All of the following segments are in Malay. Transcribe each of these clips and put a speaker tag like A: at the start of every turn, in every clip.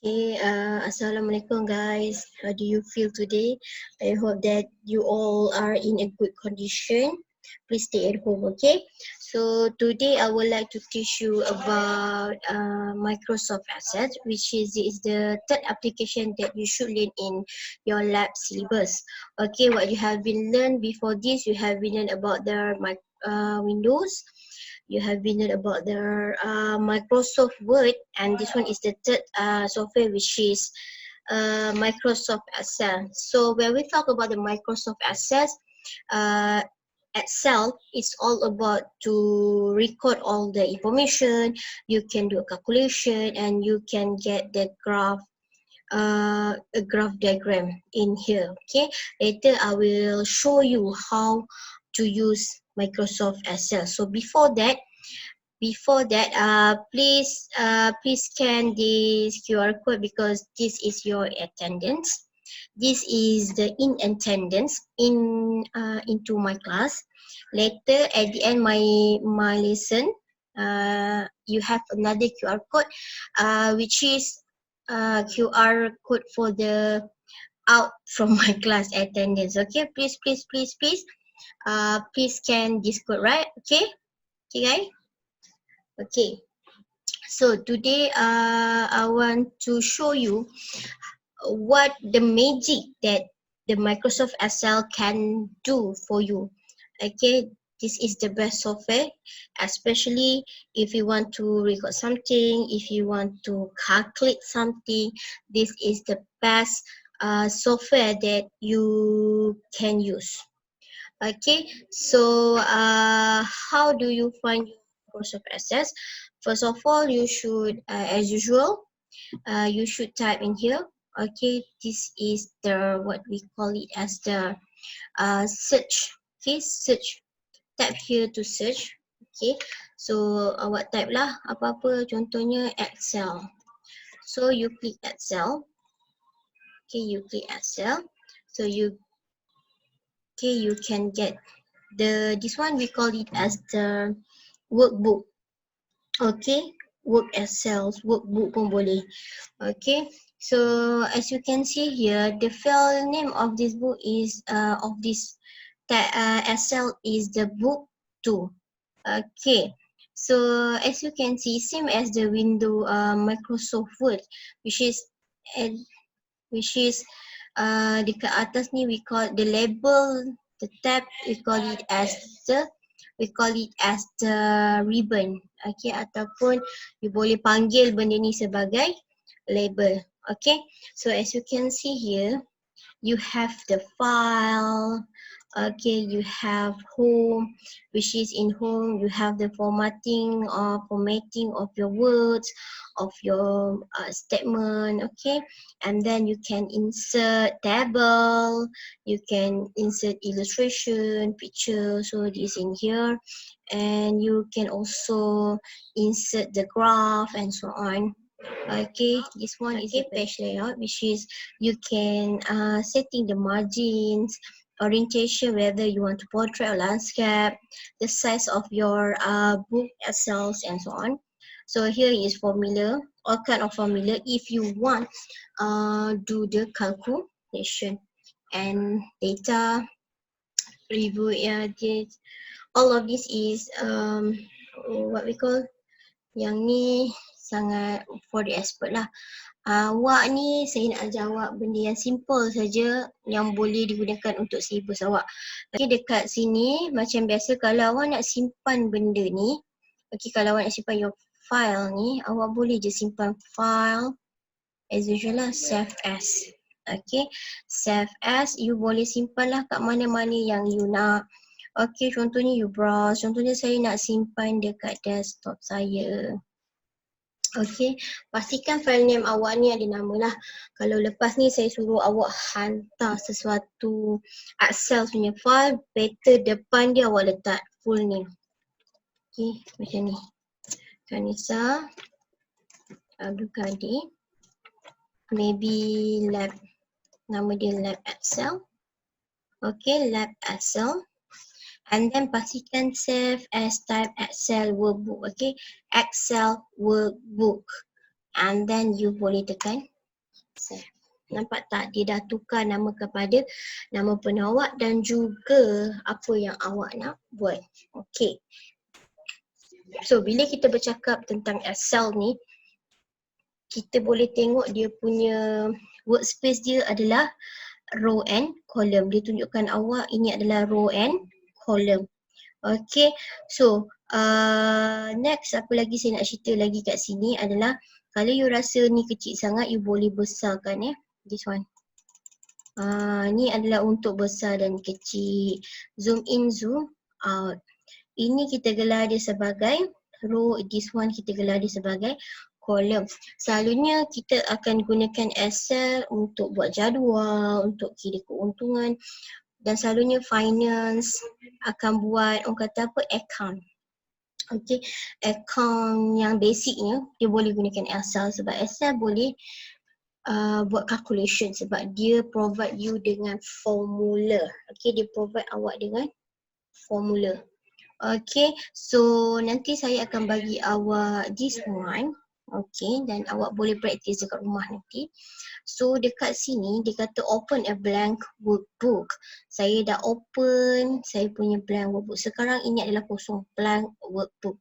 A: Okay, Assalamualaikum guys. How do you feel today? I hope that you all are in a good condition. Please stay at home, okay? So today I would like to teach you about Microsoft Access, which is the third application that you should learn in your lab syllabus. Okay, what you have been learned before this, you have been learned about the Windows. You have been learned about the Microsoft Word, and this one is the third software, which is Microsoft Excel. So when we talk about the Microsoft Access, uh, Excel is all about to record all the information. You can do a calculation and you can get the graph, a graph diagram in here. Okay, later I will show you how to use Microsoft Excel. So before that, please scan this QR code because this is your attendance. This is the in attendance into my class. Later at the end my lesson, you have another QR code, which is QR code for the out from my class attendance. Okay, please scan this code, right? Okay guys. Okay. So today I want to show you what the magic that the Microsoft Excel can do for you. Okay, this is the best software, especially if you want to record something, if you want to calculate something. This is the best software that you can use. Okay, so how do you find Microsoft Access? First of all, you should, as usual, you should type in here. Okay, this is the what we call it as the search. Okay, search. Type here to search. Okay, so awak type lah apa-apa. Contohnya Excel. So you click Excel. Okay, you click Excel. So you can get this one, we call it as the workbook. Okay, work Excel, workbook pun boleh. Okay, so as you can see here, the file name of this book is of this Excel is the book 2. Okay, so as you can see, same as the window Microsoft Word, which is uh, dekat atas ni we call the label, the tab we call it as the ribbon. Okay, ataupun you boleh panggil benda ni sebagai label. Okay, so as you can see here, you have the file. Okay, you have home, which is in home you have the formatting of your words, of your statement. Okay, and then you can insert table, you can insert illustration, picture, so this in here, and you can also insert the graph and so on. Okay, this one is a page layout, which is you can setting the margins, orientation, whether you want to portrait or landscape, the size of your book cells and so on. So here is formula, all kind of formula if you want do the calculation and data review. All of this is what we call, yang ni sangat for the expert lah. Awak ni saya nak ajar awak benda yang simple saja yang boleh digunakan untuk syllabus awak. Okay, dekat sini macam biasa kalau awak nak simpan benda ni, okay, kalau awak nak simpan your file ni, awak boleh je simpan file as usual lah, save as. Okay, save as, you boleh simpan lah kat mana-mana yang you nak. Okay, contohnya you browse, contohnya saya nak simpan dekat desktop saya. Okay, pastikan file name awak ni ada nama lah. Kalau lepas ni saya suruh awak hantar sesuatu Excel punya file, better depan dia awak letak full name. Okay, macam ni. Kanisa Abdul Kadir, maybe lab, nama dia lab Excel. Okay, lab Excel. And then pastikan save as type Excel workbook. Okay, Excel workbook. and then you boleh tekan save. Nampak tak? Dia dah tukar nama kepada nama penawak dan juga apa yang awak nak buat. Okay. So bila kita bercakap tentang Excel ni, kita boleh tengok dia punya workspace dia adalah row and column. Dia tunjukkan awak ini adalah row and column. Okay, so next apa lagi saya nak cerita lagi kat sini adalah kalau you rasa ni kecil sangat, you boleh besarkan this one. Ni adalah untuk besar dan kecil. Zoom in, zoom out. Ini kita gelar dia sebagai row, this one kita gelar dia sebagai column. Selalunya kita akan gunakan Excel untuk buat jadual, untuk kira keuntungan, dan selalunya finance akan buat orang kata apa, account. Okay, account yang basicnya dia boleh gunakan Excel sebab Excel boleh buat calculation sebab dia provide you dengan formula. Okay, dia provide awak dengan formula. Okay, so nanti saya akan bagi awak this one. Okay, dan awak boleh practice dekat rumah nanti. So dekat sini dia kata open a blank workbook. Saya dah open saya punya blank workbook. Sekarang ini adalah kosong, blank workbook.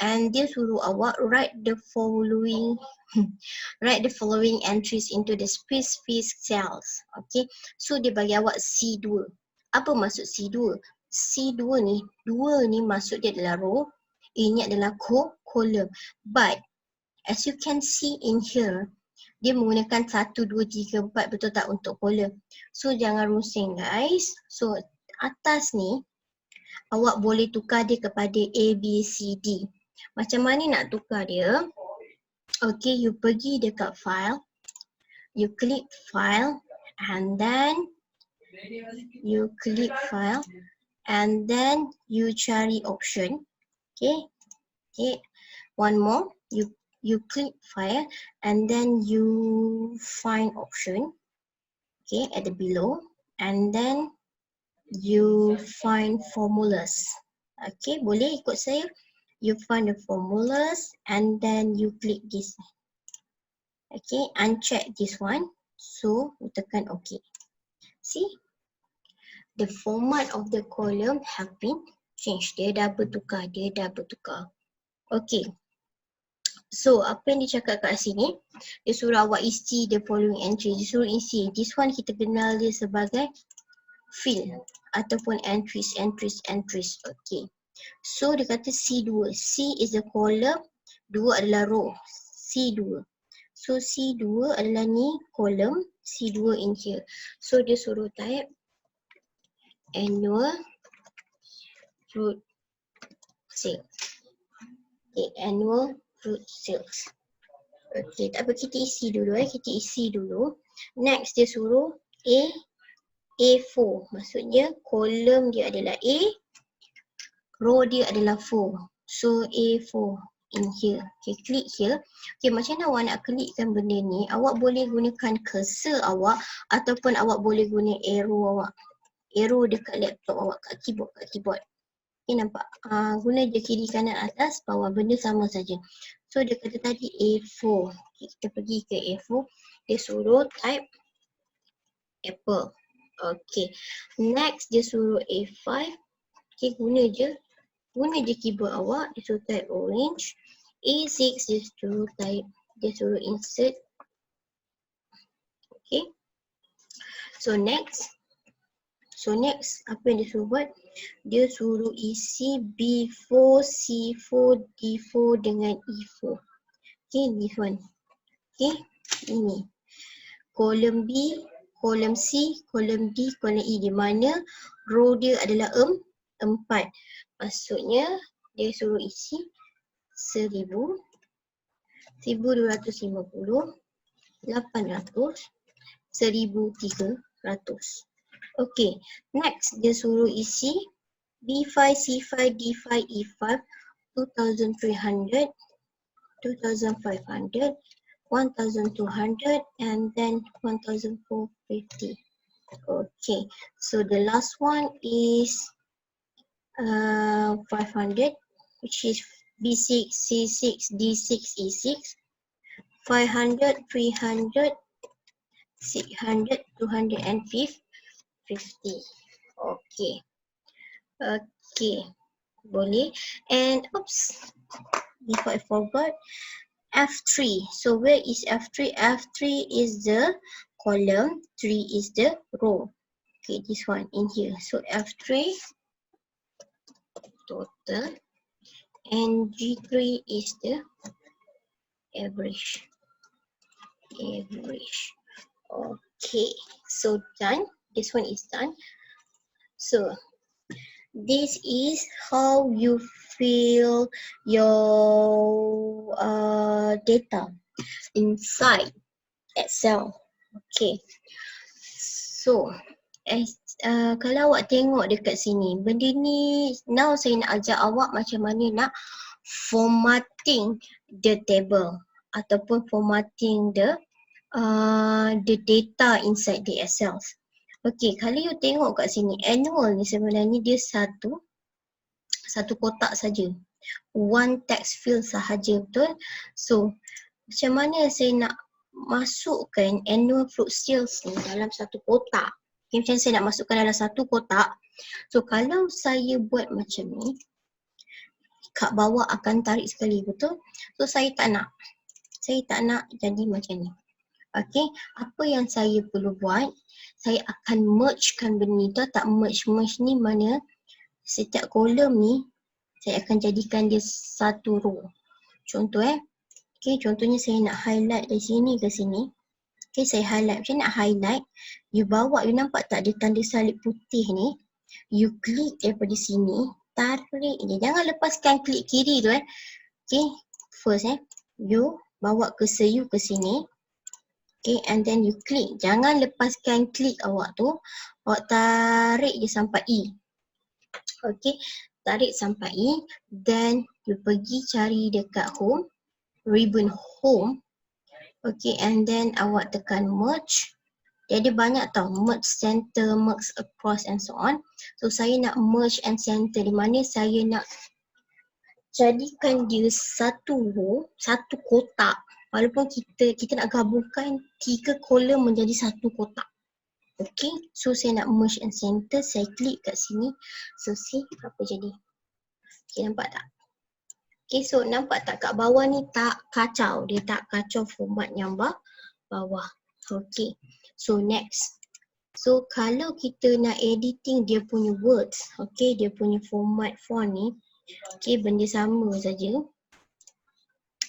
A: And dia suruh awak write the following write the following entries into the specific cells. Okay, so dia bagi awak C2. Apa maksud C2? C2 ni, 2 ni maksud dia adalah row, ini adalah column. But as you can see in here, dia menggunakan 1, 2, 3, 4, betul tak untuk column. So jangan rusing guys. So atas ni awak boleh tukar dia kepada A, B, C, D. Macam mana nak tukar dia? Okay, you pergi dekat file, you klik file, and then you klik file, and then you cari option. Okay, okay. One more, you click file, and then you find option. Okay, at the below, and then you find formulas. Okay, boleh ikut saya. You find the formulas and then you click this. Okay, uncheck this one. So, you tekan OK. See? The format of the column have been changed. Dia dah bertukar, Okay. So, apa yang dicakap kat sini? Dia suruh awak isi the following entry. Dia suruh isi. This one kita kenal dia sebagai field ataupun entries. Okay. So dia kata C2. C is a column, 2 adalah row. C2. So C2 adalah ni column, C2 in here. So dia suruh type annual fruit sales. Okay, annual fruit sales. Okay, tak apa, kita isi dulu. Next dia suruh A4. Maksudnya column dia adalah A, row dia adalah 4. So A4 in here. Okay, klik here. Okay, macam mana awak nak klikkan benda ni? Awak boleh gunakan cursor awak ataupun awak boleh guna arrow awak. Arrow dekat laptop awak, kat keyboard. Okay, nampak? Guna je kiri kanan atas bawah, benda sama saja. So dia kata tadi A4. Okay, kita pergi ke A4. Dia suruh type apple. Okay. Next dia suruh A5. Okay, guna je keyboard awak. Dia suruh type orange. A6 dia suruh insert. Okay. So next apa yang dia suruh buat? Dia suruh isi B4, C4, D4 dengan E4. Okay, this one. Okay, ini. Kolom B, kolom C, kolom D, kolom E, di mana row dia adalah 4. Maksudnya dia suruh isi 1000, 1250, 800, 1300. Okay, next dia suruh isi B5, C5, D5, E5, 2300, 2500, 1200, and then 1450. Okay, so the last one is 500, which is B6, C6, D6, E6, 500, 300, 600, 250. Okay. Okay. Boleh. And oops. Before I forgot. F3. So where is F3? F3 is the column. 3 is the row. Okay, this one in here. So F3 total. And G3 is the average. Okay, so done. This one is done. So this is how you fill your data inside Excel. Okay, so kalau awak tengok dekat sini, benda ni now saya nak ajar awak macam mana nak formatting the table ataupun formatting the data inside the Excel. Okay, kalau you tengok kat sini, annual ni sebenarnya dia satu kotak saja. One text field sahaja, betul? So, macam mana saya nak masukkan annual fruit sales ni dalam satu kotak? Okay, macam saya nak masukkan dalam satu kotak. So, kalau saya buat macam ni, kat bawah akan tarik sekali, betul? So, saya tak nak. Saya tak nak jadi macam ni. Okay, apa yang saya perlu buat, saya akan mergekan benda ni. Tahu tak merge ni mana setiap kolom ni, saya akan jadikan dia satu row. Contoh okay, contohnya saya nak highlight dari sini ke sini. Okay, saya highlight. Macam nak highlight, you bawa, you nampak tak dia tanda salib putih ni. You klik daripada sini, tarik je. Jangan lepaskan klik kiri tu Okay, first you bawa cursor you ke sini. Okay, and then you klik. Jangan lepaskan klik awak tu. Awak tarik je sampai E. Okay, tarik sampai E. Then you pergi cari dekat home. Ribbon home. Okay, and then awak tekan merge. Dia ada banyak tau. Merge center, merge across and so on. So saya nak merge and center. Di mana saya nak jadikan dia satu row, satu kotak. Walaupun kita nak gabungkan 3 kolom menjadi satu kotak. Okay, so saya nak merge and center, saya klik kat sini. So see apa jadi. Okay, nampak tak? Okay, so nampak tak kat bawah ni tak kacau. Dia tak kacau format yang bawah. Okay, so next. So kalau kita nak editing dia punya words, okay, dia punya format font ni, okay, benda sama saja.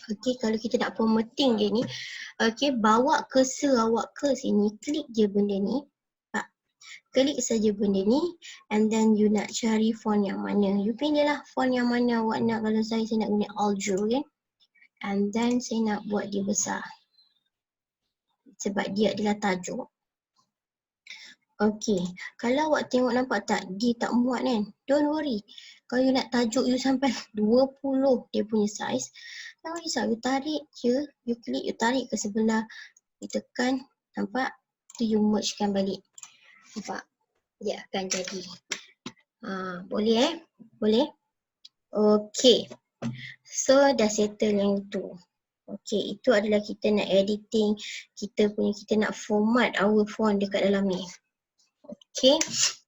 A: Okay, kalau kita nak formatting dia ni, okay, bawa cursor awak ke sini, klik je benda ni. Klik saja benda ni, and then you nak cari font yang mana. You pilih lah font yang mana awak nak. Kalau saya nak guna Aljo, kan. And then saya nak buat dia besar. Sebab dia adalah tajuk. Okay, kalau awak tengok nampak tak, dia tak muat kan. Don't worry. Kalau you nak tajuk you sampai 20 dia punya size, jangan risau, you tarik je, you klik, you tarik ke sebelah, you tekan, nampak? Tu you mergekan balik. Nampak? Dia akan jadi. Boleh Boleh? Okay. So dah settle yang itu. Okay, itu adalah kita nak editing, kita nak format our font dekat dalam ni. Okay,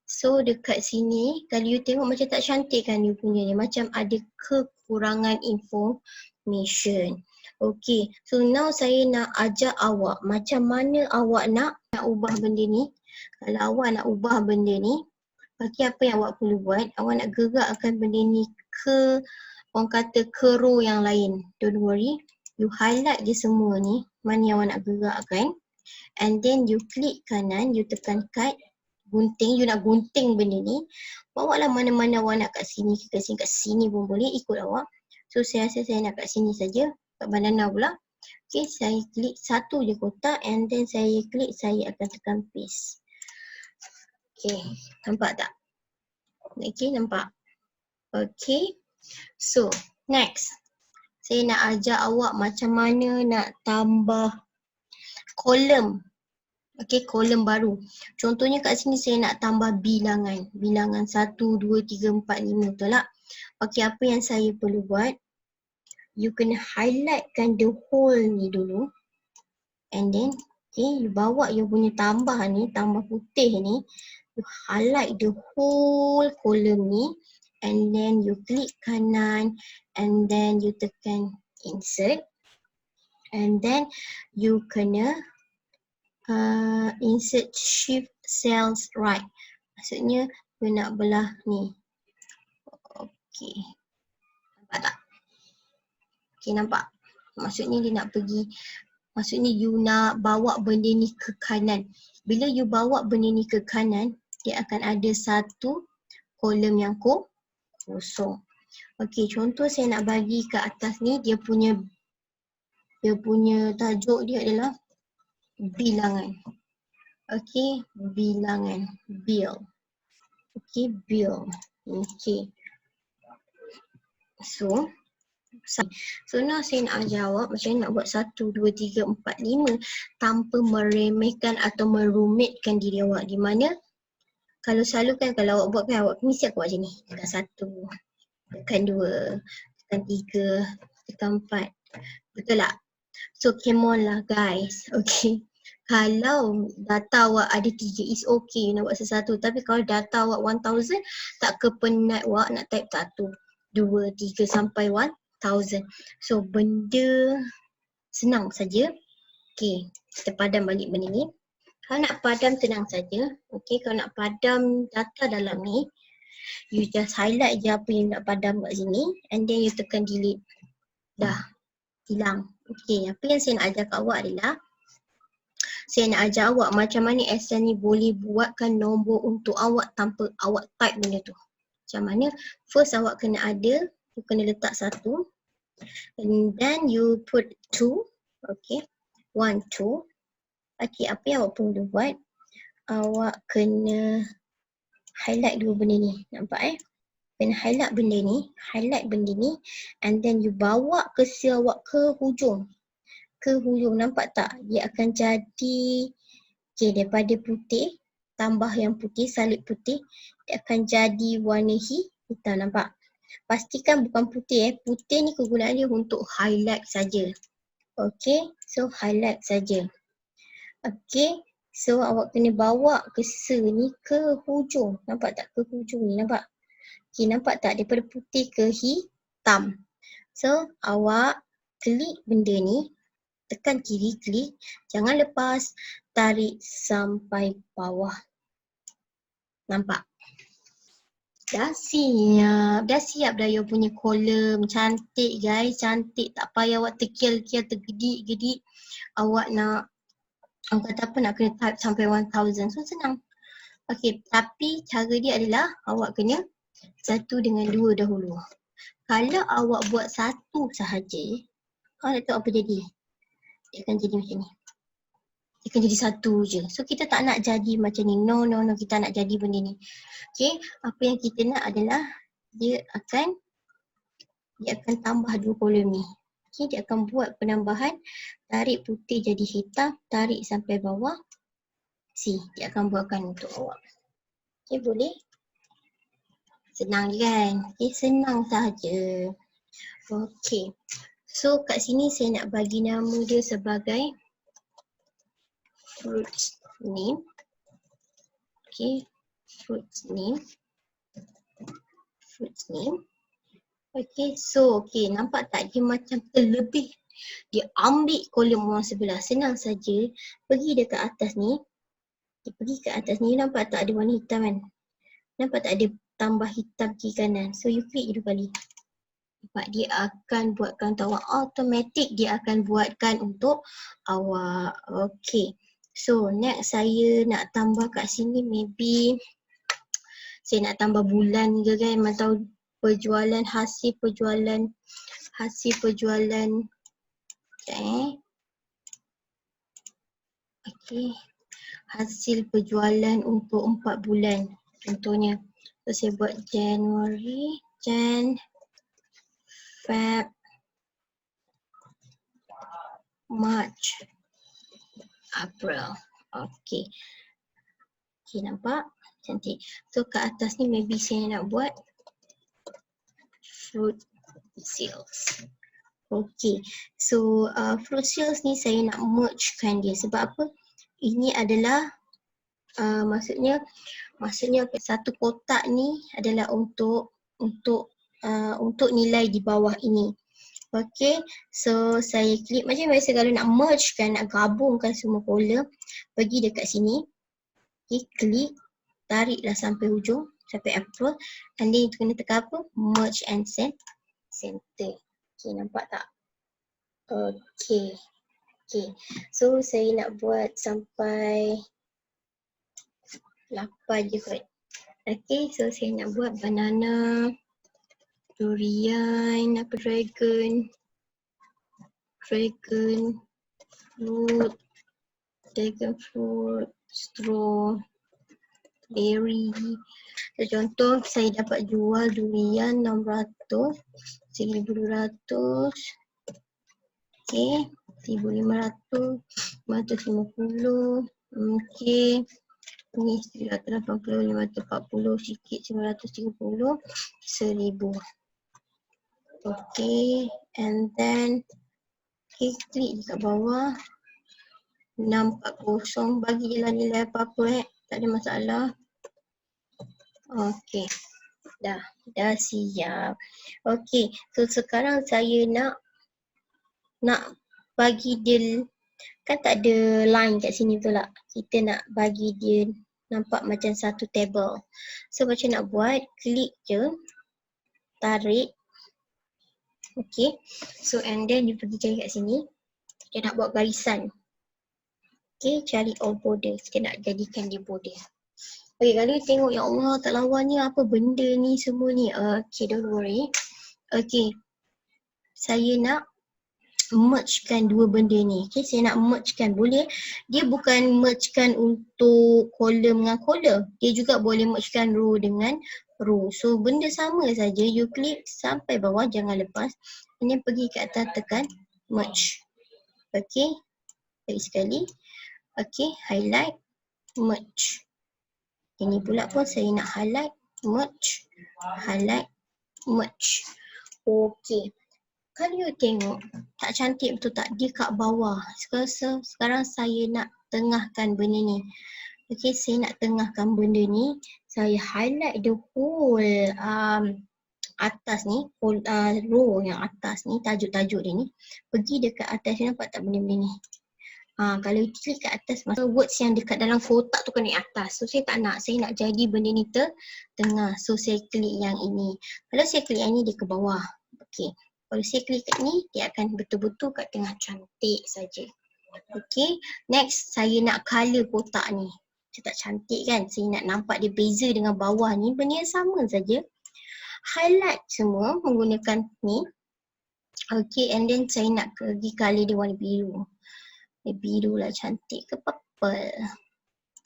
A: so dekat sini, kalau you tengok macam tak cantik kan you punya ni, macam ada kekurangan information. Okay, so now saya nak ajar awak macam mana awak nak ubah benda ni. Kalau awak nak ubah benda ni, okay, apa yang awak perlu buat, awak nak gerakkan benda ni ke, orang kata ke row yang lain. Don't worry, you highlight je semua ni, mana yang awak nak gerakkan. And then you klik kanan, you tekan cut. Gunting, you nak gunting benda ni, bawa lah mana-mana awak nak kat sini, kat sini pun boleh, ikut awak. So saya rasa saya nak kat sini saja, kat banana pula. Okay, saya klik satu je kotak, and then saya klik, saya akan tekan paste. Okay, nampak tak? Okay, nampak? Okay, so next, saya nak ajar awak macam mana nak tambah kolom. Okay, kolom baru. Contohnya kat sini saya nak tambah bilangan. Bilangan 1, 2, 3, 4, 5, betul tak? Okay, apa yang saya perlu buat? you kena highlightkan the whole ni dulu. And then, okay, you bawa you punya tambah ni, tambah putih ni, you highlight the whole column ni, and then you klik kanan, and then you tekan insert, and then you kena insert shift cells right. Maksudnya you nak belah ni. Okay, nampak tak? Okay, nampak? Maksudnya dia nak pergi, maksudnya you nak bawa benda ni ke kanan. Bila you bawa benda ni ke kanan, dia akan ada satu kolom yang kosong. Okey, contoh saya nak bagi ke atas ni, dia punya tajuk dia adalah bilangan. Okey, bilangan, bill. Okey, bill. Okey. So now saya nak jawab macam mana nak buat 1, 2, 3, 4, 5 tanpa meremehkan atau merumitkan diri awak. Di mana kalau selalu kan kalau awak buat kan, awak mesti aku buat macam ni. Tekan 1, tekan 2, tekan 3, tekan 4. Betul tak? So come on lah guys. Okay. Kalau data awak ada 3 is okay nak buat sesuatu. Tapi kalau data awak 1000 tak kepenat awak nak type 1, 2, 3 sampai 1000. So benda senang saja. Okay, kita padam balik benda ni. Kalau nak padam tenang saja. Okay, kalau nak padam data dalam ni, you just highlight je apa yang nak padam kat sini, and then you tekan delete. Dah, hilang. Okay, apa yang saya nak ajar kat awak adalah, saya nak ajar awak macam mana Excel ni boleh buatkan nombor untuk awak tanpa awak type benda tu. Macam mana? First awak kena ada, you kena letak 1, and then you put 2, okay, 1, 2. Okay, apa yang awak perlu buat? Awak kena highlight dua benda ni, nampak Kena highlight benda ni, and then you bawa cursor awak ke hujung. Nampak tak? Dia akan jadi, okay, daripada putih, tambah yang putih, salib putih, dia akan jadi warna hitam, nampak? Pastikan bukan putih putih ni kegunaan dia untuk highlight saja. Okay, so highlight saja. Okay, so awak kena bawa cursor ni ke hujung, nampak tak? Ke hujung ni, nampak? Okay, nampak tak? Daripada putih ke hitam. So, awak klik benda ni, tekan kiri, klik. Jangan lepas, tarik sampai bawah. Nampak? Dah siap dah you punya kolom. Cantik guys, cantik. Tak payah awak terkial-kial, tergedik-gedik. Awak nak, awak kata apa, nak kena type sampai 1000. So, senang. Okay, tapi cara dia adalah awak kena 1 dengan 2 dahulu. Kalau awak buat 1 sahaja, awak nak tahu apa jadi? Dia akan jadi macam ni. Dia akan jadi 1 je. So kita tak nak jadi macam ni. No, kita nak jadi benda ni. Okay, apa yang kita nak adalah dia akan tambah 2 kolom ni. Okay, dia akan buat penambahan, tarik putih jadi hitam, tarik sampai bawah. Dia akan buatkan untuk awak. Okay, boleh? Senang je kan? Okay, senang sahaja. Okay. So kat sini saya nak bagi nama dia sebagai fruits name. Okay. Fruits name. Okay. So okay. Nampak tak dia macam terlebih. Dia ambil kolom orang sebelah. Senang saja. Pergi dekat atas ni. Pergi ke atas ni. Nampak tak ada warna hitam kan? Nampak tak ada tambah hitam kiri kanan. So you klik 2 kali. Nampak dia akan buatkan untuk awak. Automatic dia akan buatkan untuk awak. Okay. So next saya nak tambah kat sini maybe saya nak tambah bulan ke kan, atau penjualan hasil penjualan okay. Hasil penjualan untuk 4 bulan contohnya. So saya buat January, Feb, March, April. Okay. Okay, nampak? Cantik. So kat atas ni maybe saya nak buat fruit sales. Okay, so fruit cells ni saya nak mergekan dia. Sebab apa? Ini adalah maksudnya satu kotak ni adalah untuk nilai di bawah ini. Okay, so saya klik macam biasa kalau nak mergekan, nak gabungkan semua column, pergi dekat sini. Okay, klik, tariklah sampai hujung, sampai April. And then itu kena tekan apa? Merge and center. Okay, nampak tak? Okay. Okay, so saya nak buat sampai 8 je kot. Okay, so saya nak buat banana, durian, dragon fruit, strawberry. So, contoh saya dapat jual durian 600, 1200, okay, 1500, 550, okay. Ni 780, 540, sikit 930, 1000. Okay, and then okay, klik dekat bawah 640, bagi je lah nilai apa-apa tak ada masalah. Okay, dah siap. Okay, so sekarang saya nak bagi dia, kan tak ada line kat sini betul tak? Kita nak bagi dia nampak macam satu table. So macam nak buat, klik je, tarik. Okay, so and then you pergi cari kat sini, kita nak buat barisan. Okay, cari all border, kita nak jadikan dia border. Okay, kalau you tengok, ya Allah tak lawannya apa benda ni semua ni. Okay, don't worry. Okay, saya nak mergekan dua benda ni. Okay, saya nak mergekan. Boleh, dia bukan mergekan untuk column dengan column. Dia juga boleh mergekan row dengan row. So, benda sama saja. You klik sampai bawah, jangan lepas. Ini pergi ke atas, tekan merge. Okay, lagi sekali. Okay, highlight, merge. Ini pula pun saya nak highlight, merge, highlight, merge. Okay. Kalau you tengok, tak cantik betul tak? Dia kat bawah. Sekarang saya nak tengahkan benda ni. Okay, saya nak tengahkan benda ni. Saya highlight the whole atas ni, row yang atas ni, tajuk-tajuk dia ni. Pergi dekat atas, nampak tak benda-benda ni? Kalau you klik kat atas, masa words yang dekat dalam kotak tu kena atas. So saya tak nak, saya nak jadi benda ni tengah. So saya klik yang ini. Kalau saya klik yang ni, dia ke bawah. Okay. Kalau saya klik kat ni, dia akan betul-betul kat tengah, cantik saja. Okay, next saya nak color kotak ni. Macam tak cantik kan? Saya nak nampak dia beza dengan bawah ni, benda yang sama saja. Highlight semua menggunakan ni. Okay, and then saya nak pergi color dia warna biru. Biru lah cantik ke purple.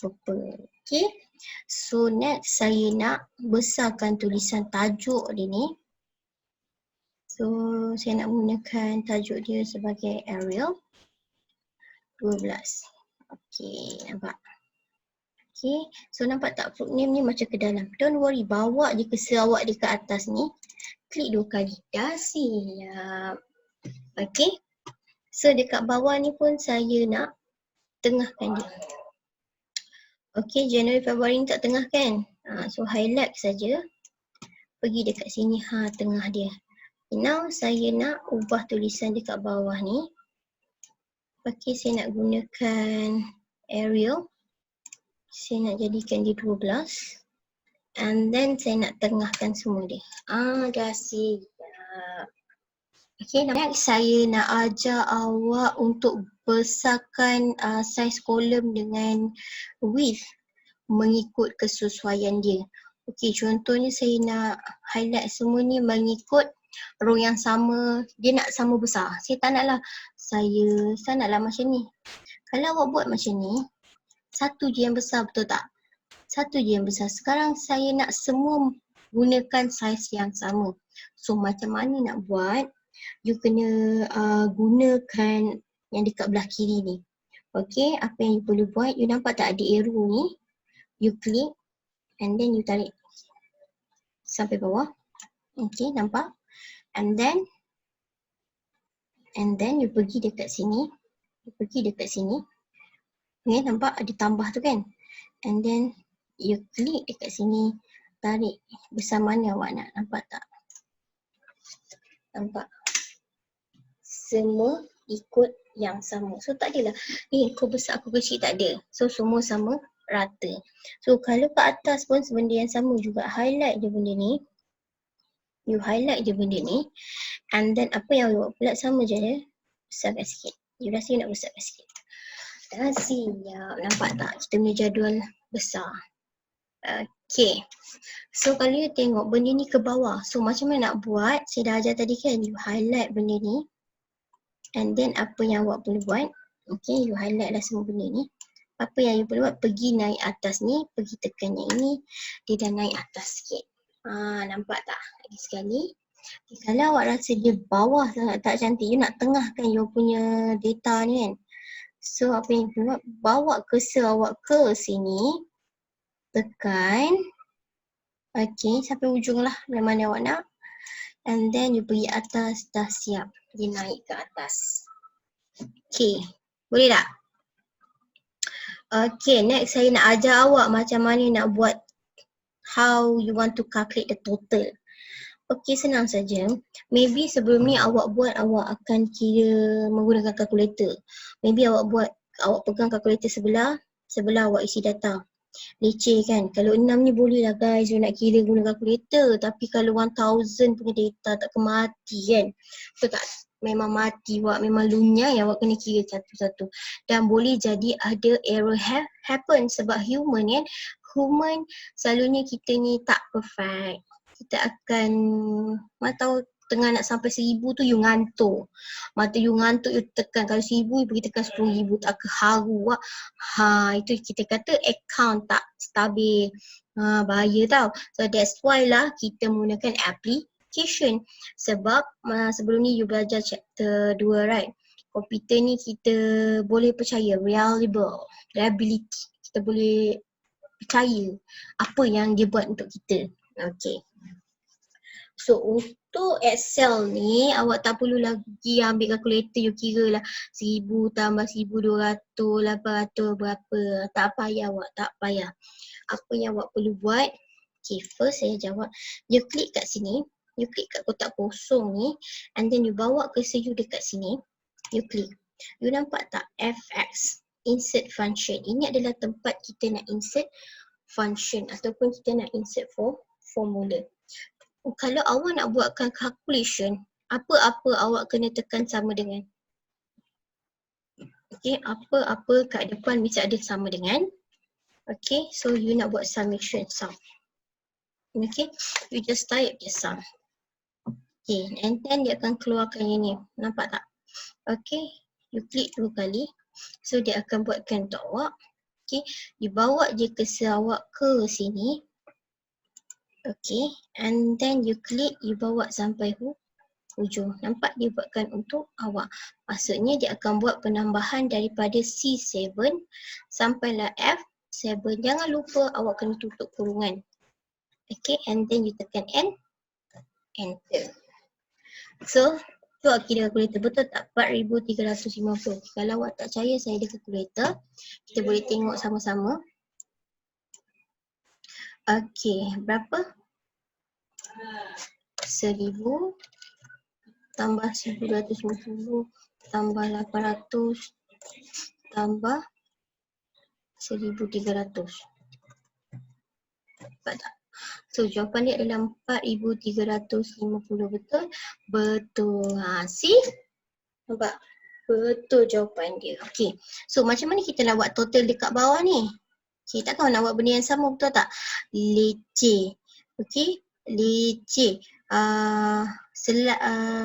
A: Okay, so next saya nak besarkan tulisan tajuk dia ni. So, saya nak menggunakan tajuk dia sebagai Arial 12. Okay, nampak? Okay, so nampak tak fruit name ni macam ke dalam. Don't worry, bawa je cursor awak dia ke atas ni. Klik 2 kali. Dah siap. Okay, so dekat bawah ni pun saya nak tengahkan dia. Okay, Januari, Februari ni tak tengah kan? So, highlight saja. Pergi dekat sini, tengah dia. Now saya nak ubah tulisan dekat bawah ni. Okay, saya nak gunakan Arial. Saya nak jadikan dia 12. And then saya nak tengahkan semua dia. Dah siap. Okay, next saya nak ajar awak untuk besarkan size kolom dengan width mengikut kesesuaian dia. Okay, contohnya saya nak highlight semua ni mengikut row yang sama, dia nak sama besar. Saya tak naklah, saya naklah macam ni. Kalau awak buat macam ni, satu je yang besar, betul tak? Satu je yang besar. Sekarang saya nak semua gunakan saiz yang sama. So macam mana nak buat? You kena gunakan yang dekat belah kiri ni. Okay, apa yang you perlu buat? You nampak tak ada arrow ni? You klik and then you tarik sampai bawah. Okay, nampak? And then And then you pergi dekat sini. You pergi dekat sini. Ni nampak ada tambah tu kan. And then you klik dekat sini. Tarik besar mana awak nak. Nampak tak? Nampak? Semua ikut yang sama. So tak adalah ni aku besar aku kecil, tak ada. So semua sama rata. So kalau kat atas pun benda yang sama juga. Highlight je benda ni. You highlight je benda ni. And then apa yang you buat pula sama je dia. Besarkan sikit. You rasa you nak besarkan sikit. Dah siap. Nampak tak? Kita punya jadual besar. Okay. So kalau you tengok benda ni ke bawah. So macam mana nak buat? Saya dah ajar tadi kan. You highlight benda ni. And then apa yang awak perlu buat. Okay. You highlight lah semua benda ni. Apa yang you perlu buat. Pergi naik atas ni. Pergi tekan yang ini. Dia dah naik atas sikit. Nampak tak? Lagi sekali. Kalau awak rasa dia bawah sangat tak cantik. You nak tengahkan you punya data ni kan. So apa yang you perlu buat. Bawa cursor awak ke sini. Tekan. Okay, sampai ujung lah mana awak nak. And then you pergi atas, dah siap. Dia naik ke atas. Okay, boleh tak? Okay, next saya nak ajar awak macam mana nak buat how you want to calculate the total. Okay, senang saja. Maybe sebelum ni awak buat, awak akan kira menggunakan kalkulator. Maybe awak pegang kalkulator sebelah awak isi data. Leceh kan. Kalau 6 ni boleh lah guys, you nak kira guna kalkulator. Tapi kalau 1000 punya data tak mati kan. Betul tak? Memang mati awak, memang lunyai awak kena kira satu-satu. Dan boleh jadi ada error happen sebab human kan. Human selalunya kita ni tak perfect. Kita akan, mana tahu tengah nak sampai 1000 tu you ngantuk. Mata you ngantuk you tekan. Kalau 1000 you pergi tekan 10,000 tak keharu. Itu kita kata account tak stabil. Bahaya tau. So that's why lah kita menggunakan application. Sebab sebelum ni you belajar chapter 2 right. Komputer ni kita boleh percaya, reliability. Kita boleh percaya apa yang dia buat untuk kita. Okay. So untuk Excel ni awak tak perlu lagi ambil kalkulator you kira lah 1000 tambah 1200, 800 berapa. Tak payah awak, tak payah. Apa yang awak perlu buat, okay first saya jawab. You klik kat sini, you klik kat kotak kosong ni and then you bawa cursor you dekat sini. You klik. You nampak tak FX, insert function. Ini adalah tempat kita nak insert function ataupun kita nak insert formula. Kalau awak nak buatkan calculation, apa-apa awak kena tekan sama dengan. Okay, apa-apa kat depan mesti ada sama dengan. Okay, so you nak buat summation, sum. Okay, you just type the sum. Okay, and then dia akan keluarkan yang ni. Nampak tak? Okay, you klik 2 kali. So dia akan buatkan untuk awak. Okay, you bawa je cursor awak ke sini. Okay, and then you klik, you bawa sampai hujung. Nampak dia buatkan untuk awak. Maksudnya dia akan buat penambahan daripada C7 sampailah F7. Jangan lupa awak kena tutup kurungan. Okay, and then you tekan enter. So, tu kira kalkulator betul tak? 4350. Kalau awak tak percaya saya ada kalkulator, kita boleh tengok sama-sama. Okay, berapa? 1000 tambah 1250 tambah 800 tambah 1300. Nampak tak? So jawapan dia adalah 4350, betul? Betul. See? Nampak? Betul jawapan dia. Okay. So macam mana kita nak buat total dekat bawah ni? Okay, takkan nak buat benda yang sama, betul tak? Leceh. Okay, leceh.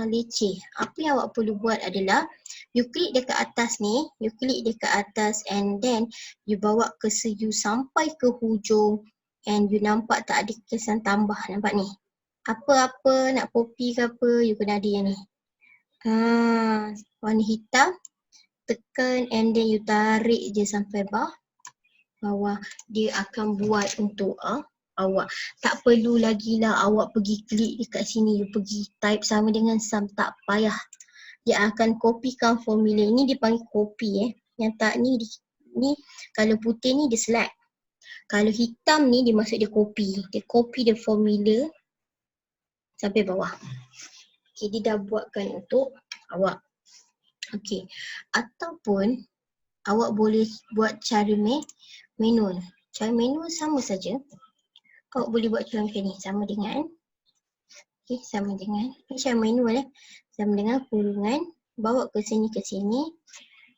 A: Leceh. Apa yang awak perlu buat adalah you klik dekat atas ni, you klik dekat atas and then you bawa cursor you sampai ke hujung and you nampak tak ada kesan tambah, nampak ni. Apa-apa nak copy ke apa, you kena ada yang ni. Warna hitam, tekan and then you tarik je sampai bawah, dia akan buat untuk awak. Tak perlu lagi lah awak pergi klik dekat sini, you pergi type sama dengan sum, tak payah. dia akan kopikan formula. Ini dipanggil copy Yang tak ni kalau putih ni dia select. Kalau hitam ni dia maksud dia copy. Dia copy the formula sampai bawah. Okay, dia dah buatkan untuk awak. Okay, ataupun awak boleh buat cara manual. Cara manual sama saja. Awak boleh buat cara macam ni, sama dengan sama dengan ni cara manual sama dengan kurungan, bawa ke sini,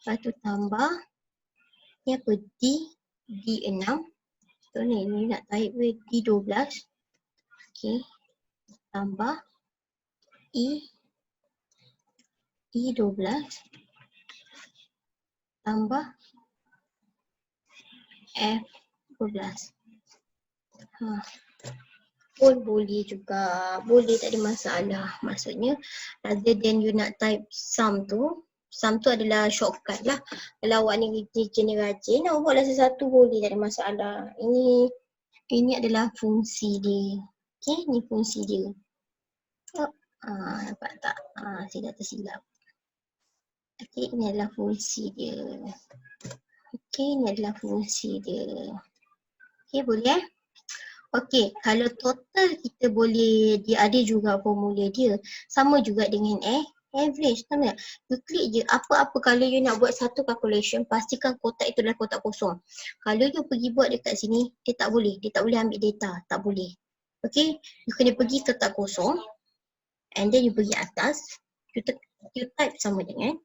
A: lepas tu tambah ni apa, D6. So ni nak type D12. Okay, tambah E12 tambah F12. Pun boleh juga, boleh, tak ada masalah. Maksudnya rather than you nak type sum tu adalah shortcut lah. Kalau awak ni jenis rajin, awak buatlah sesuatu boleh, tak ada masalah. Ini adalah fungsi dia. Okay, ni fungsi dia. Nampak tak? Saya dah tersilap. Okay, ini adalah fungsi dia. Okay, ini adalah fungsi dia. Okay, boleh Okay, kalau total kita boleh, dia ada juga formula dia. Sama juga dengan average, tahu tak? You klik je, apa-apa kalau you nak buat satu calculation, pastikan kotak itu adalah kotak kosong. Kalau you pergi buat dekat sini, dia tak boleh ambil data, tak boleh. Okay, you kena pergi kotak kosong, and then you pergi atas, you type sama dengan,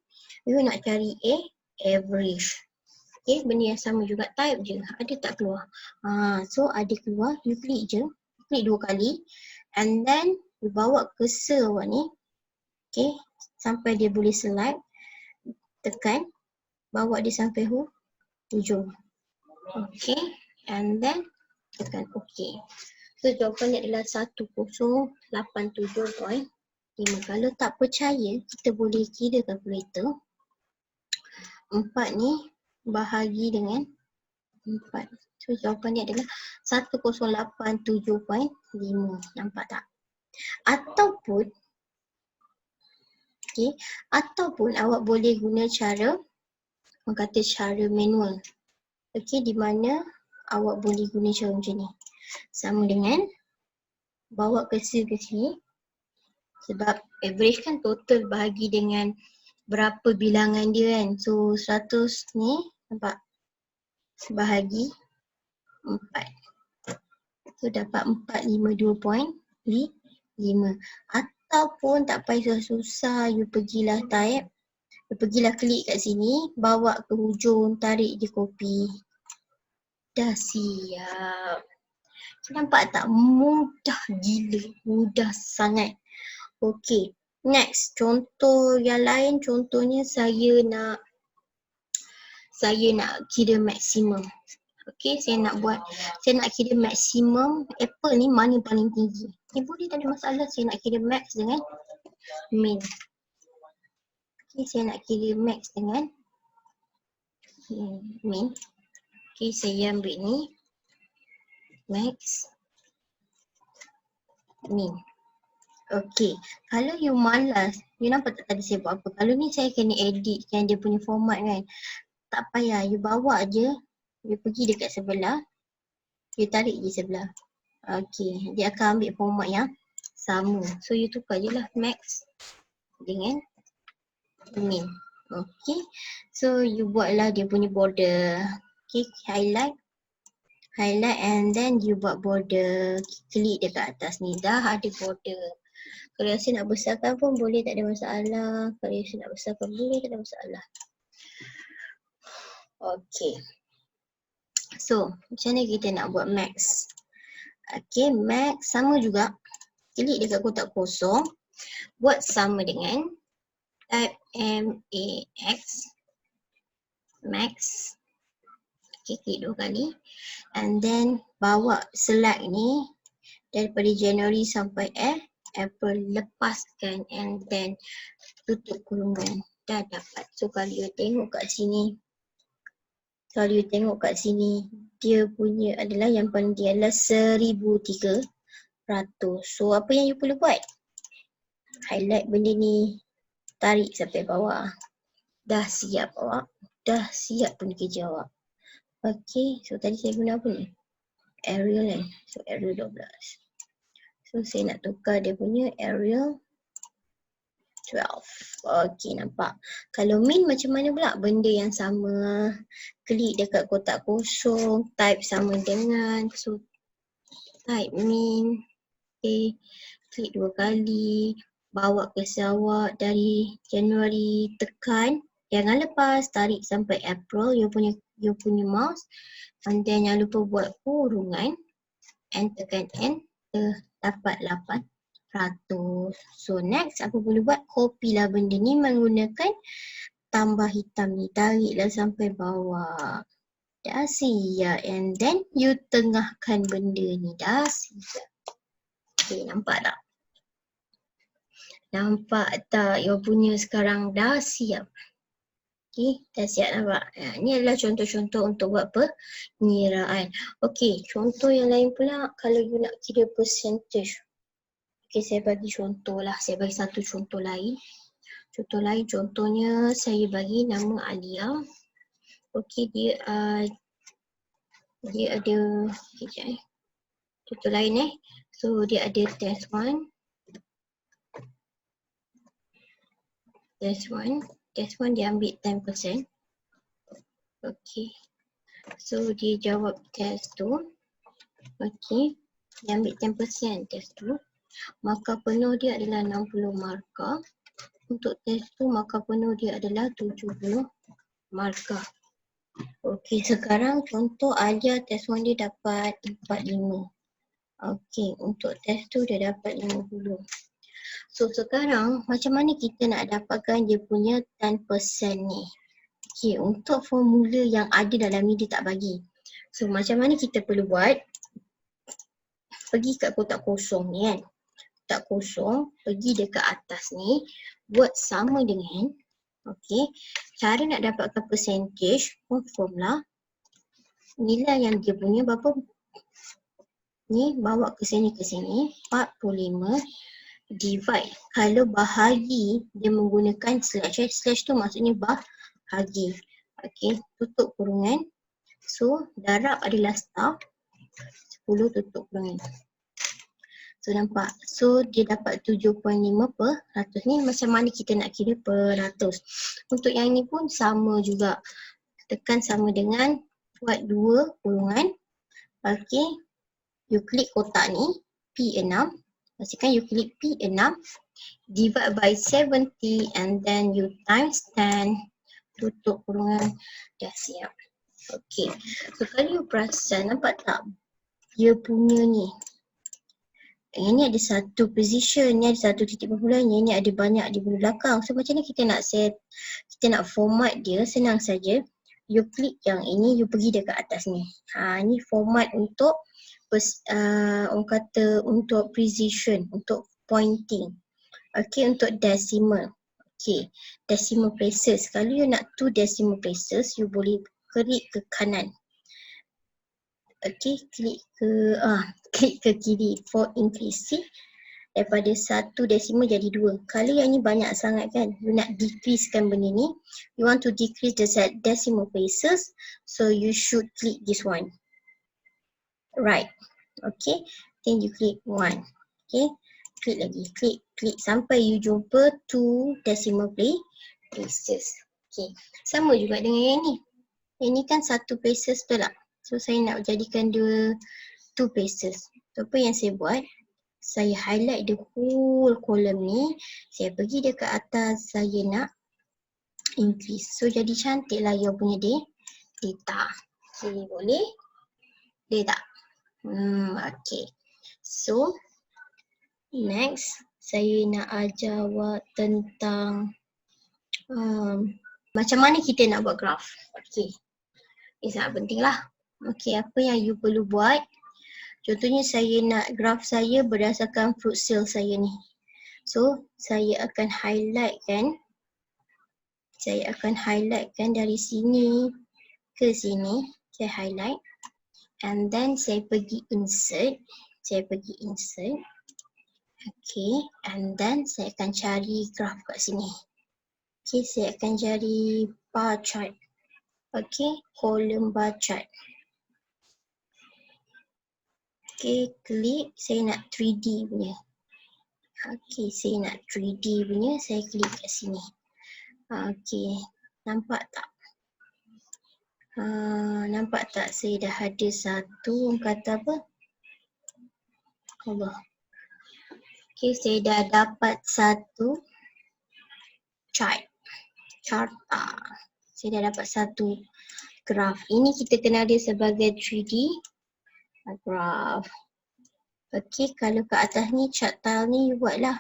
A: you nak cari average. Okay, benda yang sama juga, type je, ada tak keluar? So ada keluar, you klik je, klik 2 kali, and then you bawa cursor awak ni, okay, sampai dia boleh select, tekan, bawa dia sampai hujung. Okay, and then tekan okay. So jawapannya adalah 1087.5. Kalau tak percaya, kita boleh kira kalkulator. 4 ni bahagi dengan 4. So jawapannya adalah 1087.5. Nampak tak? Ataupun awak boleh guna cara, orang kata cara manual. Okay, di mana awak boleh guna cara macam ni. Sama dengan bawa cursor ke sini. Sebab average kan total bahagi dengan berapa bilangan dia kan. So 100 ni nampak bahagi 4. So dapat 452.5. Ataupun tak payah susah, you pergilah type, you pergilah klik kat sini, bawa ke hujung, tarik je kopi. Dah siap. Nampak tak? Mudah gila, mudah sangat. Okay, next contoh yang lain, contohnya saya nak kira maksimum. Okay, saya nak kira maksimum apple ni mana paling tinggi. Ni boleh, tak ada masalah. Saya nak kira max dengan min. Okay, saya nak kira max dengan min. Okay, saya ambil ni max min. Okay, kalau you malas, you nampak tak tadi saya buat apa? Kalau ni saya kena edit kan dia punya format kan. Tak payah, you bawa je, you pergi dekat sebelah, you tarik je sebelah. Okay, dia akan ambil format yang sama. So you tukar je lah max dengan min. Okay, so you buatlah dia punya border. Okay, highlight and then you buat border. Klik dekat atas ni, dah ada border. Kalau rasa nak besarkan pun boleh, tak ada masalah. Kalau rasa nak besarkan boleh, tak ada masalah. Okay, so macam mana kita nak buat max? Okay, max sama juga. Klik dekat kotak kosong, buat sama dengan type max. Okay, klik 2 kali, and then bawa select ni daripada January sampai April, lepaskan and then tutup kurungan. Dah dapat. So kalau you tengok kat sini, dia punya adalah yang paling dia adalah 1003%. So apa yang you perlu buat? Highlight benda ni, tarik sampai bawah. Dah siap awak. Dah siap pun kerja awak. Okay, so tadi saya guna apa ni? Arial kan? So Arial 12. So saya nak tukar dia punya Arial 12. Okay, nampak. Kalau min macam mana pula? Benda yang sama. Klik dekat kotak kosong. Type sama dengan. So type min. Okay. Klik 2 kali. Bawa ke awak dari Januari, tekan. Jangan lepas. Tarik sampai April. You punya mouse. And then jangan lupa buat kurungan. And tekan enter. Dapat 8%. So next apa boleh buat? Copy lah benda ni menggunakan tambah hitam ni. Tariklah sampai bawah. Dah siap. And then you tengahkan benda ni. Dah siap. Okay, nampak tak? Nampak tak? You punya sekarang dah siap. Okay, dah siap nampak? Ni adalah contoh-contoh untuk buat pengiraan. Okay, contoh yang lain pula kalau you nak kira percentage. Okay, saya bagi contoh lah. Saya bagi satu contoh lain. Contoh lain, contohnya saya bagi nama Alia. Okay, dia ada, sekejap contoh lain So, dia ada test 1. Test 1 dia ambil 10%. Okay. So, dia jawab test 2. Okay. Dia ambil 10% test 2. Markah penuh dia adalah 60 markah. Untuk test 2, markah penuh dia adalah 70 markah. Okey, sekarang contoh Alia test 1 dia dapat 45. Okey, untuk test 2 dia dapat 50. So sekarang macam mana kita nak dapatkan dia punya 10% ni? Okey, untuk formula yang ada dalam ni dia tak bagi. So macam mana kita perlu buat? Pergi kat kotak kosong ni kan. Kotak kosong, pergi dekat atas ni, buat sama dengan, okey, cara nak dapatkan percentage, confirm lah. Nilai yang dia punya berapa? Ni bawa ke sini 45 divide. Kalau bahagi dia menggunakan slash. Slash tu maksudnya bahagi. Okey, tutup kurungan. So darab adalah star. 10 tutup kurungan. So nampak. So dia dapat 7.5%. Ni macam mana kita nak kira per ratus. Untuk yang ni pun sama juga. Tekan sama dengan buat 2 kurungan. Okey. You klik kotak ni. P6. Pastikan you klik P6. Divide by 70 and then you times 10. Tutup kurungan. Dah siap. Okey. So kalau you perasan, nampak tak? Dia punya ni. Ini ada satu position, ni ada satu titik perpuluhan, ini ada banyak di belakang. So macam ni kita nak set, kita nak format dia, senang saja. You klik yang ini, you pergi dekat atas ni. Ni format untuk orang kata untuk precision, untuk pointing. Okay, untuk decimal. Okay, decimal places. Kalau you nak 2 decimal places, you boleh klik ke kanan. Okay, klik ke kiri for increase. Daripada 1 decimal jadi 2. Kalau yang ni banyak sangat kan, you nak decreasekan benda ni. You want to decrease the decimal places, so you should click this one. Right. Okay, then you click 1. Okay, klik lagi, klik sampai you jumpa 2 decimal places. Okay, sama juga dengan yang ni. Yang ni kan 1 places betul tak? So saya nak jadikan dia 2 places. So apa yang saya buat? Saya highlight the whole column ni. Saya pergi dekat atas, saya nak increase. So jadi cantik lah you punya data. Okay, boleh? Boleh tak? Okay. So next, saya nak ajar awak tentang macam mana kita nak buat graph. Okay. Ini sangat penting lah. Okay, apa yang you perlu buat? Contohnya saya nak graf saya berdasarkan fruit sale saya ni. So, saya akan highlightkan. Saya akan highlightkan dari sini ke sini. Saya highlight. And then saya pergi insert. Okay. And then saya akan cari graf kat sini. Okay, saya akan cari bar chart. Okay, column bar chart. Okay, klik. Saya nak 3D punya. Okay, saya nak 3D punya. Saya klik kat sini. Okay, nampak tak? Nampak tak? Saya dah ada satu, orang kata apa? Allah. Okay, saya dah dapat satu chart. Saya dah dapat satu graf. Ini kita kenal dia sebagai 3D graph. Okay, kalau kat atas ni chart tile ni you buatlah.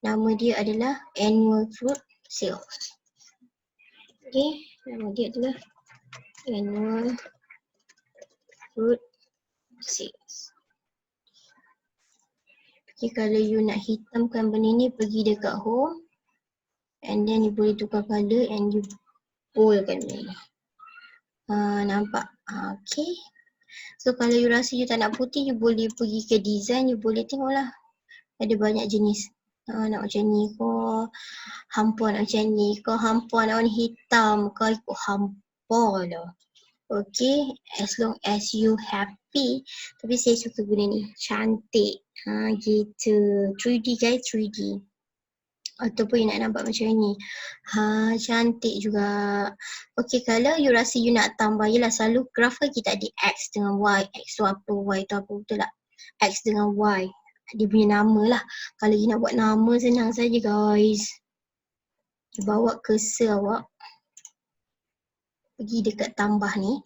A: Nama dia adalah annual fruit sales. Okay, nama dia adalah annual fruit sales. Okay, kalau you nak hitamkan benda ni, pergi dekat home and then you boleh tukar colour and you boldkan benda ni. Nampak? Okay. So kalau you rasa you tak nak putih, you boleh pergi ke design, you boleh tengok lah. Ada banyak jenis. Nak macam ni ke, hampa nak macam ni ke, hampa nak warna hitam ke, ikut hampa lah. Okay, as long as you happy. Tapi saya suka guna ni, cantik. Gitu. 3D guys, 3D. Ataupun you nak nampak macam ni. Cantik juga. Okay, kalau you rasa you nak tambah, yelah selalu graph kan kita ada X dengan Y. X tu apa, Y tu apa, betul tak? X dengan Y. Dia punya nama lah. Kalau you nak buat nama, senang saja guys. You bawa cursor awak. Pergi dekat tambah ni.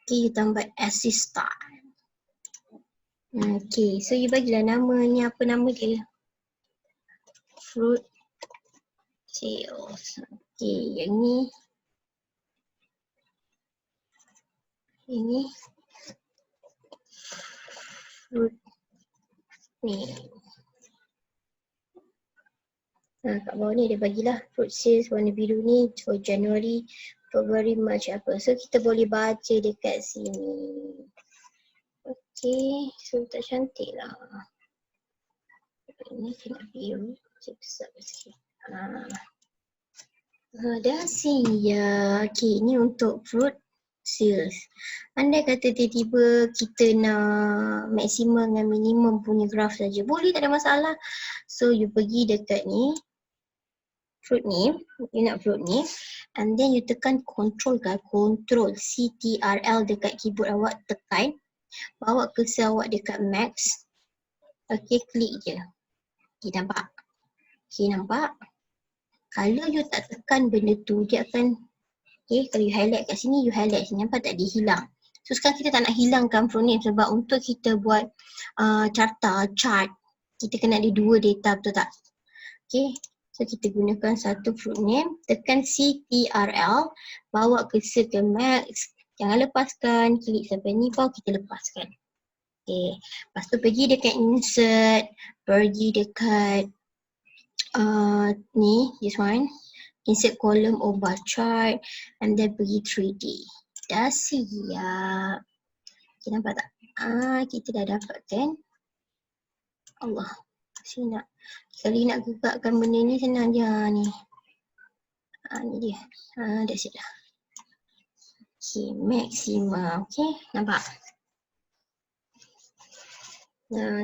A: Okay, you tambah assist start. Okay, so you bagilah nama ni, apa nama dia? Fruit sales. Okay, yang ni. Ini. Fruit ni. Kat bawah ni dia bagilah fruit sales warna biru ni for January, February, March apa. So kita boleh baca dekat sini. Okay, so tak cantik lah. Ini kena biru. Saya besar sikit. Dah siap. Okay, ni untuk fruit sales. Andai kata tiba-tiba kita nak maksimum dengan minimum punya graph saja, boleh, tak ada masalah. So you pergi dekat ni, fruit ni, you nak fruit ni, and then you tekan control kan, control CTRL dekat keyboard awak, tekan, bawa cursor awak dekat max. Okay, klik je. Okay, nampak? Okay, nampak? Kalau you tak tekan benda tu, dia akan, okay, kalau you highlight kat sini, you highlight sini, nampak tak dia hilang. So sekarang kita tak nak hilangkan fruit name sebab untuk kita buat chart, kita kena ada dua data, betul tak? Okay, so kita gunakan satu fruit name, tekan CTRL, bawa cursor ke max, jangan lepaskan, klik sampai ni baru kita lepaskan. Okay, lepas tu pergi dekat insert, pergi dekat ni, this one, insert column or bar chart, and then pergi 3D. Dah siap. Okay, nampak tak? Kita dah dapatkan. Allah, saya nak, kalau nak gerakkan benda ni senang je ni. Ni dia. Dah siap dah. Okay, maximum. Okay, nampak?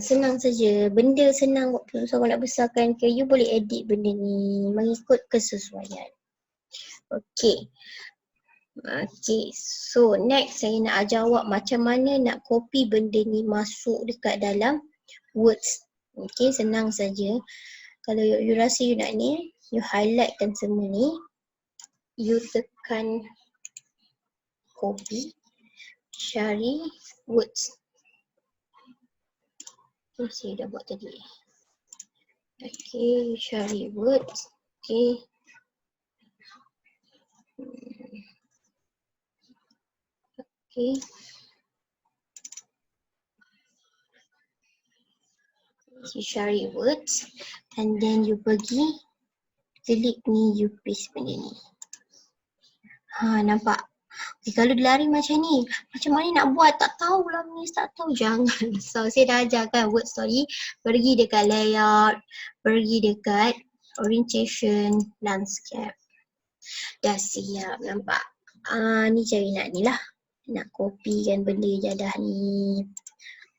A: Senang saja. Benda senang waktu awak nak besarkan ke, you boleh edit benda ni mengikut kesesuaian. Okay. Okay, so next saya nak ajar awak macam mana nak copy benda ni masuk dekat dalam words. Okay, senang saja. Kalau you rasa you nak ni, you highlightkan semua ni, you tekan copy, cari words. Okay, saya dah buat tadi. Okay, cari words. Okay. Okay. You cari words and then you pergi klik ni, you paste benda ni. Nampak? Okay, kalau dia lari macam ni, macam mana nak buat? Tak tahulah Miss, tak tahu. Jangan risau. Saya dah ajarkan word story. Pergi dekat layout, pergi dekat orientation landscape. Dah siap, nampak? Ni cari nak ni lah. Nak copykan benda jadah ni.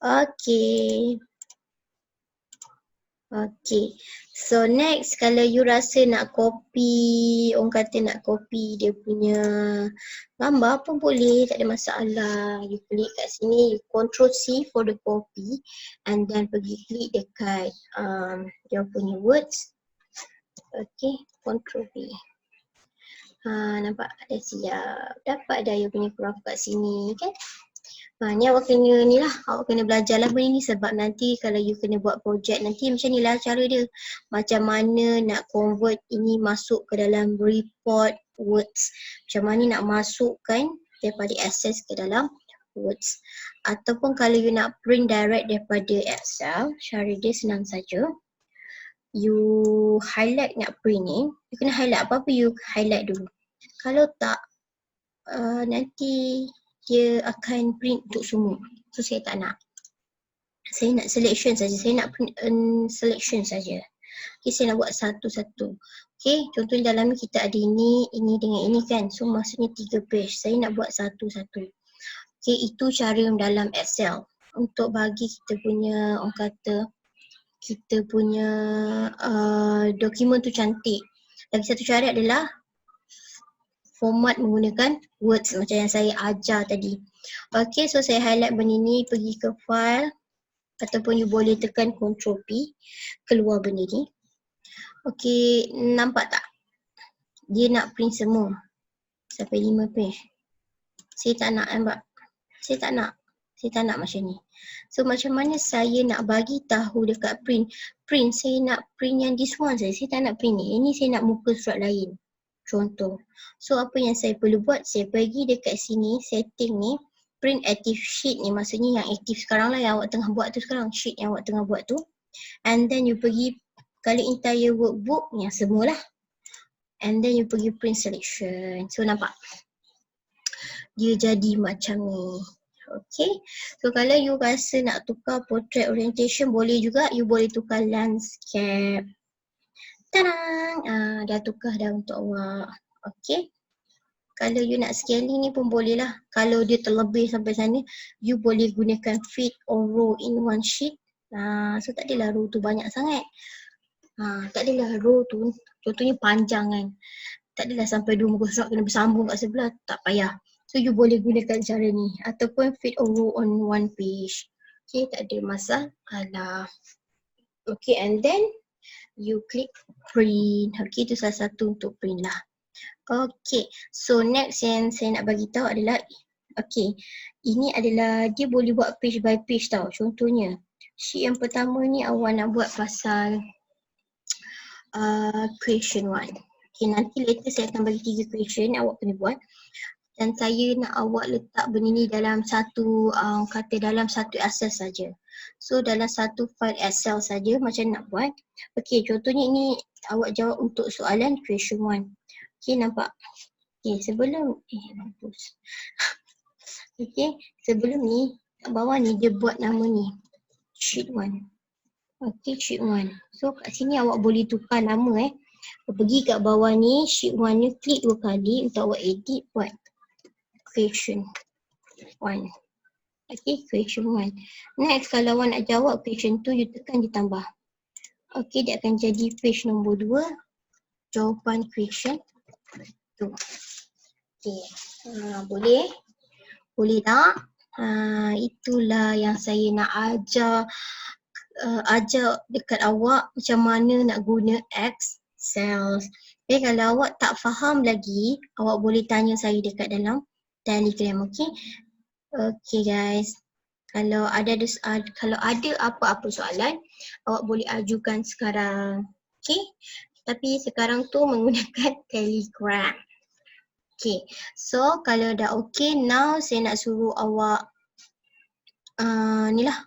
A: Okay. Okay. So next, kalau you rasa nak copy, orang kata nak copy dia punya gambar pun boleh, tak ada masalah. You klik kat sini, you Ctrl C for the copy and then pergi klik dekat dia punya words. Okay, Ctrl V. Nampak dah siap. Dapat dah you punya graph kat sini kan. Ni awak kena ni lah, awak kena belajar lah benda ni sebab nanti kalau you kena buat projek nanti macam ni lah cara dia. Macam mana nak convert ini masuk ke dalam report words. Macam mana nak masukkan daripada access ke dalam words. Ataupun kalau you nak print direct daripada Excel, cara dia senang saja. You highlight nak print ni, you kena highlight apa-apa you highlight dulu. Kalau tak, nanti dia akan print untuk semua. So saya tak nak. Saya nak selection saja. Saya nak print selection saja. Okay, saya nak buat satu-satu. Okay, contohnya dalam ni kita ada ini dengan ini kan. So maksudnya 3 page. Saya nak buat satu-satu. Okay, itu cara dalam Excel. Untuk bagi kita punya, orang kata, kita punya dokumen tu cantik. Lagi satu cara adalah format menggunakan words macam yang saya ajar tadi. Okay, so saya highlight benda ni, pergi ke file ataupun you boleh tekan Ctrl P, keluar benda ni. Okay, nampak tak? Dia nak print semua sampai 5 page. Saya tak nak, nampak? Saya tak nak. Saya tak nak macam ni. So macam mana saya nak bagi tahu dekat print? Print, saya nak print yang this one saja. Saya tak nak print ni. Ini saya nak muka surat lain. Contoh. So apa yang saya perlu buat, saya pergi dekat sini, setting ni, print active sheet ni, maksudnya yang aktif sekarang lah yang awak tengah buat tu sekarang, sheet yang awak tengah buat tu. And then you pergi kali entire workbook yang semualah. And then you pergi print selection. So nampak? Dia jadi macam ni. Okay. So kalau you rasa nak tukar portrait orientation, boleh juga. You boleh tukar landscape. Tadang! Dah tukar dah untuk awak. Okay. Kalau you nak scaling ni pun boleh lah. Kalau dia terlebih sampai sana, you boleh gunakan fit or row in one sheet. So tak adalah row tu banyak sangat. Tak adalah row tu, contohnya panjang kan. Tak adalah sampai 2 muka surat kena bersambung kat sebelah. Tak payah. So you boleh gunakan cara ni. Ataupun fit or row on one page. Okay, tak ada masalah. Okay, and then you click print. Okay, itu salah satu untuk print lah. Okay, so next yang saya nak bagi tahu adalah, okay, ini adalah dia boleh buat page by page tau. Contohnya, sheet yang pertama ni awak nak buat pasal question 1. Okay, nanti later saya akan bagi 3 question awak kena buat. Dan saya nak awak letak benda ni dalam satu, kata dalam satu Excel saja. So dalam satu file Excel saja macam nak buat. Okay, contohnya ini awak jawab untuk soalan question 1. Okay, nampak? Okay, sebelum, mampus. Okay, sebelum ni, kat bawah ni dia buat nama ni. Sheet 1. Okay, sheet 1. So kat sini awak boleh tukar nama Pergi kat bawah ni, sheet 1 ni, klik 2 kali untuk awak edit, buat question 1. Okay, question 1. Next, kalau awak nak jawab question 2, you tekan ditambah. Okay, dia akan jadi page nombor 2. Jawapan question 2. Okay, boleh? Boleh tak? Itulah yang saya nak ajar dekat awak macam mana nak guna Excel. Okay, kalau awak tak faham lagi, awak boleh tanya saya dekat dalam Telegram, okay? Okay guys, kalau ada apa-apa soalan, awak boleh ajukan sekarang, okay? Tapi sekarang tu menggunakan Telegram. Okay, so kalau dah okay, now saya nak suruh awak ni lah.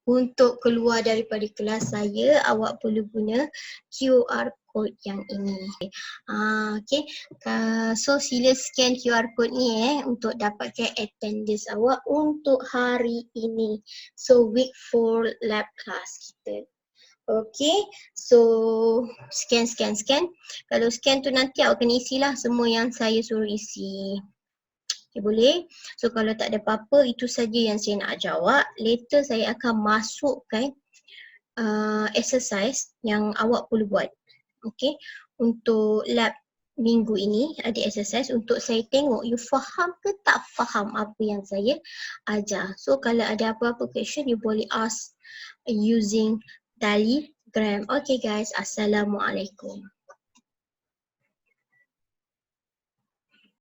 A: Untuk keluar daripada kelas saya, awak perlu guna QR code yang ini. Okay, so sila scan QR code ni untuk dapatkan attendance awak untuk hari ini. So week 4 lab class kita. Okay, so scan. Kalau scan tu nanti awak kena isilah semua yang saya suruh isi. Okay, boleh? So kalau tak ada apa-apa, itu saja yang saya nak ajar awak. Later saya akan masukkan exercise yang awak perlu buat. Okay, untuk lab minggu ini ada exercise untuk saya tengok you faham ke tak faham apa yang saya ajar. So kalau ada apa-apa question, you boleh ask using Telegram. Okay guys, Assalamualaikum.